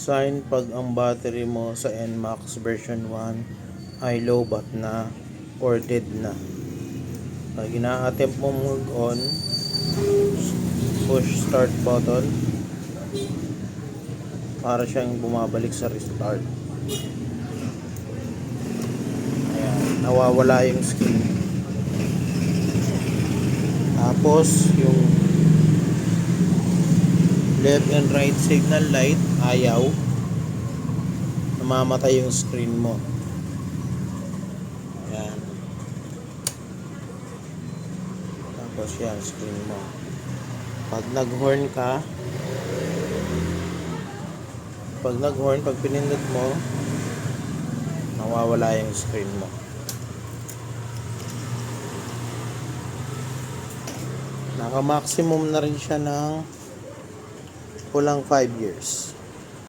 sign pag ang battery mo sa NMAX version 1 ay low bat na or dead na. Pag ina-attempt mo mag-on, push start button para siyang bumabalik sa restart. Ayan, nawawala yung screen. Tapos yung left and right signal light ayaw, namamatay yung screen mo. Ayan. Tapos yan screen mo. Pag nag-horn ka, pag pinindot mo, nawawala yung screen mo. Naka-maximum na rin siya ng kulang 5 years.